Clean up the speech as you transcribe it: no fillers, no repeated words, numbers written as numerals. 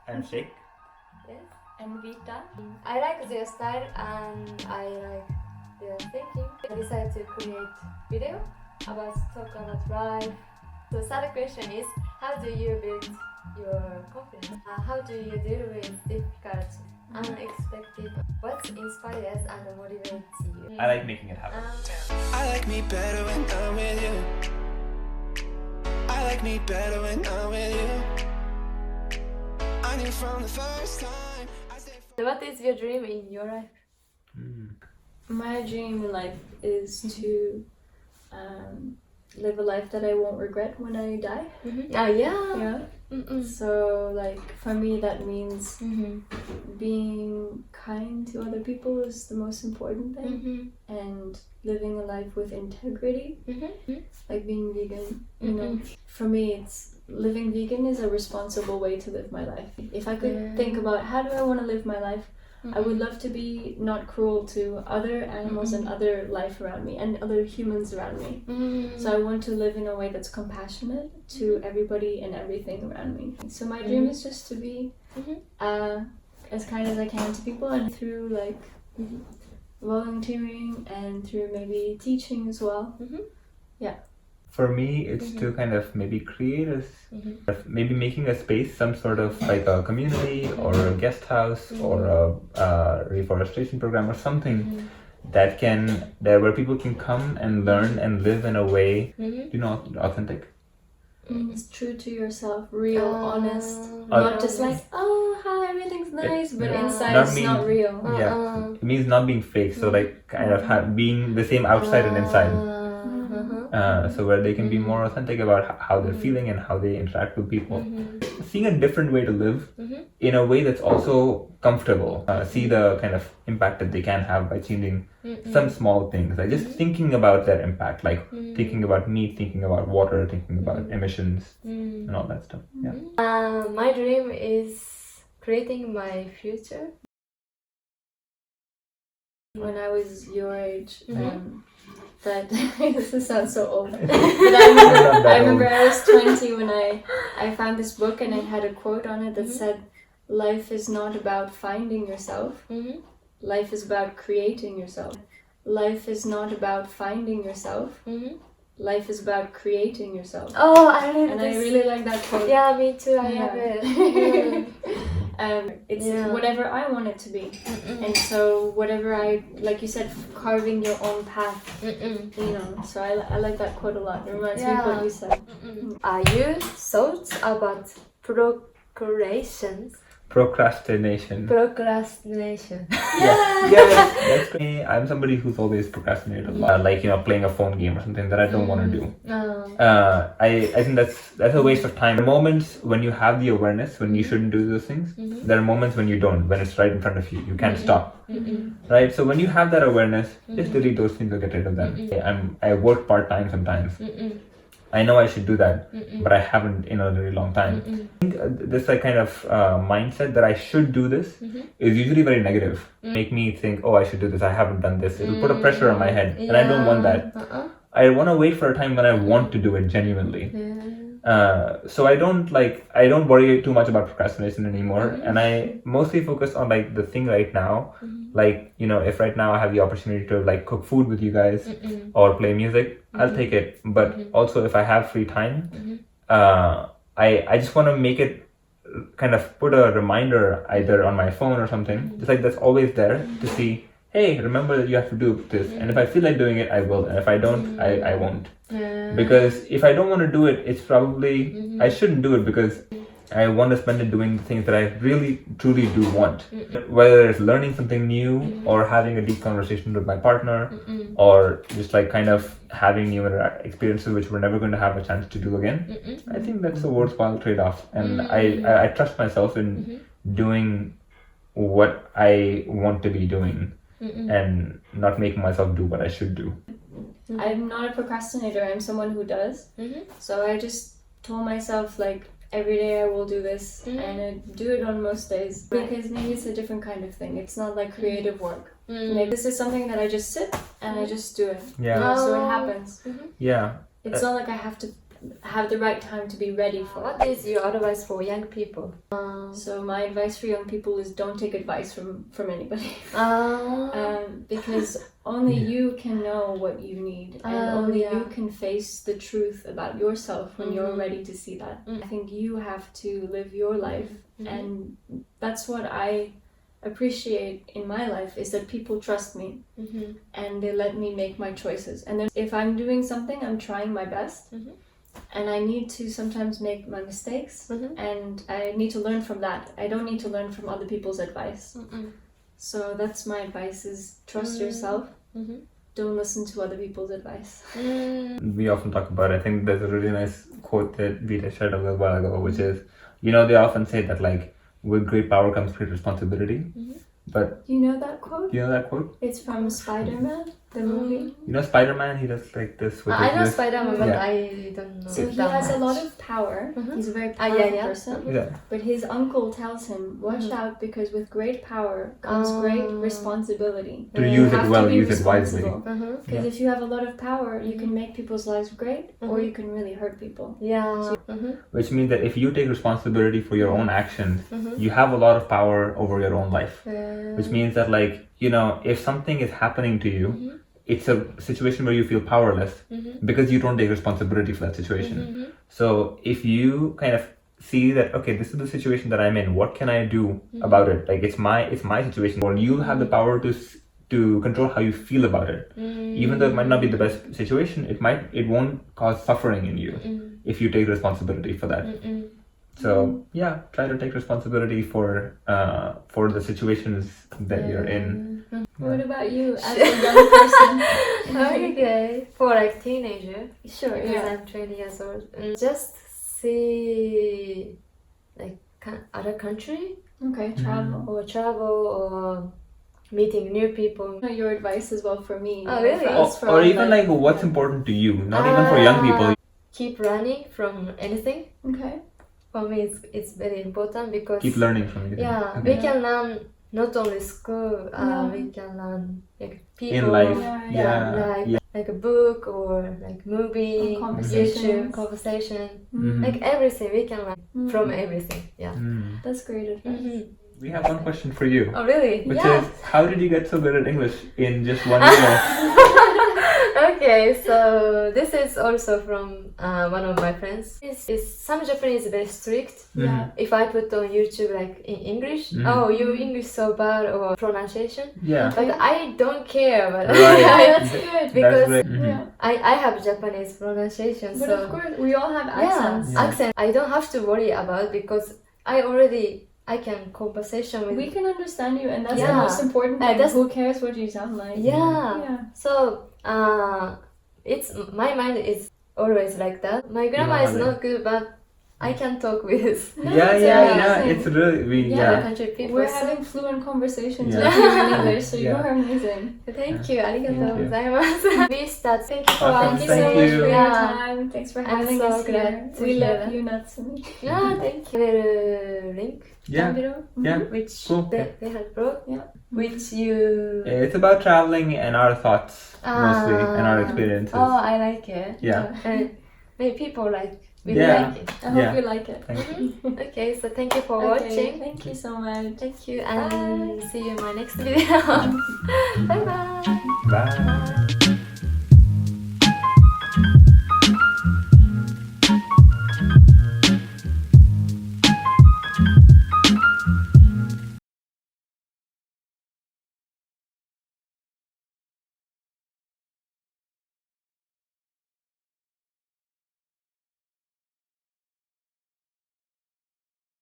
Handshake. Yes. And Vita. I like their style and I like their thinking. I decided to create video talk about life. The third question is, how do you build your confidence? How do you deal with difficult, unexpected? What inspires and motivates you? I like making it happen. I like me better when I'm with you. I like me better when I'm with you. I knew from the first time. What is your dream in your life? My dream in life is to live a life that I won't regret when I die. Yeah. So like for me that means being kind to other people is the most important thing, and living a life with integrity, like being vegan. You know, for me it's living vegan is a responsible way to live my life. If I could think about how do I want to live my life, I would love to be not cruel to other animals and other life around me and other humans around me. So I want to live in a way that's compassionate to everybody and everything around me. So my dream is just to be as kind as I can to people, and through like volunteering and through maybe teaching as well. For me, it's to kind of maybe create maybe making a space, some sort of like a community or a guest house or a reforestation program or something that where people can come and learn and live in a way, authentic. It's true to yourself, real, honest, not just like, oh, hi, everything's nice, but inside it's not real. Yeah, it means not being fake. So like kind of being the same outside and inside. So where they can be more authentic about how they're feeling and how they interact with people. Seeing a different way to live in a way that's also comfortable. See the kind of impact that they can have by changing some small things. Like just thinking about their impact, like thinking about meat, thinking about water, thinking about emissions and all that stuff. Yeah. My dream is creating my future. When I was your age, that this sounds so old, but I remember I was 20 when I found this book and it had a quote on it that said, life is not about finding yourself, life is about creating yourself. Life is not about finding yourself, life is about creating yourself. Oh, I read and this. I really like that quote. Yeah, me too, I have it. It's whatever I want it to be, and so whatever like you said, carving your own path, so I like that quote a lot. It reminds me of what you said. Are you thoughts about Procrastination. Procrastination. That's great. I'm somebody who's always procrastinated a lot. Like, playing a phone game or something that I don't want to do. I think that's a waste of time. There are moments when you have the awareness when you shouldn't do those things. There are moments when you don't, when it's right in front of you. You can't stop. Right? So when you have that awareness, just delete those things or get rid of them. I work part-time sometimes. I know I should do that, but I haven't in a really long time. I think this kind of mindset that I should do this is usually very negative. Make me think, oh, I should do this, I haven't done this. It'll put a pressure on my head, and I don't want that. I want to wait for a time when I want to do it genuinely. So I don't worry too much about procrastination anymore, and I mostly focus on like the thing right now. Like, if right now I have the opportunity to like cook food with you guys or play music, I'll take it. But also if I have free time, I just want to make it kind of put a reminder either on my phone or something, just like that's always there to see, hey, remember that you have to do this. And if I feel like doing it, I will. And if I don't, I won't. Because if I don't want to do it, it's probably, I shouldn't do it because I want to spend it doing things that I really, truly do want. Whether it's learning something new or having a deep conversation with my partner or just like kind of having new experiences which we're never going to have a chance to do again. I think that's a worthwhile trade-off. And I trust myself in doing what I want to be doing and not making myself do what I should do. I'm not a procrastinator, I'm someone who does. So I just told myself like, every day I will do this, and I do it on most days because maybe it's a different kind of thing. It's not like creative work. Maybe this is something that I just sit and I just do it. Yeah. So it happens. Yeah. It's not like I have to have the right time to be ready for. What is your advice for young people? So my advice for young people is don't take advice from anybody. Because only you can know what you need, and only you can face the truth about yourself when you're ready to see that. I think you have to live your life, and that's what I appreciate in my life, is that people trust me and they let me make my choices. And then if I'm doing something, I'm trying my best. And I need to sometimes make my mistakes, and I need to learn from that. I don't need to learn from other people's advice. So that's my advice, is trust yourself. Don't listen to other people's advice. We often talk about, I think there's a really nice quote that Vita shared a little while ago, which is, you know, they often say that like, with great power comes great responsibility. But you know that quote? You know that quote? It's from Spider-Man, the movie. You know Spider-Man, he does like this with I know this. Spider-Man, but I don't know. So he has a lot of power. He's a very powerful person. But his uncle tells him, watch out, because with great power comes great responsibility. To use it well, use it wisely. Because if you have a lot of power, you can make people's lives great, or you can really hurt people. Which means that if you take responsibility for your own actions, you have a lot of power over your own life. Which means that, like, you know, if something is happening to you, it's a situation where you feel powerless because you don't take responsibility for that situation. So if you kind of see that, okay, this is the situation that I'm in, what can I do about it? Like, it's my situation. Well, you have the power to control how you feel about it. Even though it might not be the best situation, it won't cause suffering in you if you take responsibility for that. So yeah, try to take responsibility for the situations that you're in. What about you as a young person? Okay, for like teenager. Sure, Because I'm 20 years old. Just see like other country. Okay, travel. Or travel, or meeting new people. Your advice as well for me. Oh, really? Or even like what's important to you, not even for young people. Keep running from anything. Okay. For me, it's very important because Keep learning from it. Yeah, we can learn not only school. We can learn like people in life. Like a book or like movie, YouTube, conversation, like everything we can learn from everything. Yeah, that's great advice. We have one question for you. Oh, really? Which is, how did you get so good at English in just 1 year? Okay, so this is also from one of my friends. Some Japanese very strict. If I put on YouTube like in English, oh, your English so bad, or pronunciation. But I don't care. But that's good because that's I have Japanese pronunciation. But so of course, we all have accents. Accent. I don't have to worry about because I can conversation with. We can understand you, and that's the most important thing. Who cares what you sound like? So it's my mind is always like that. My grammar is not good, but I can talk with. It's really country people. We're having fluent conversations with you in English, so you are amazing. Thank you. ありがとうございます。We start. Thank you for Awesome. asking. Thank you so much you. for your time. Thanks for I'm having so us here. glad to We hear love that. you, Natsumi. Thank you. Little link down below, which Cool. they had brought. Which you. It's about traveling and our thoughts mostly and our experiences. Oh, I like it. And maybe people like. We like it. I hope you like it. Thank you. Okay, so thank you for watching. Thank you so much. Thank you, and see you in my next video. Bye bye. Bye.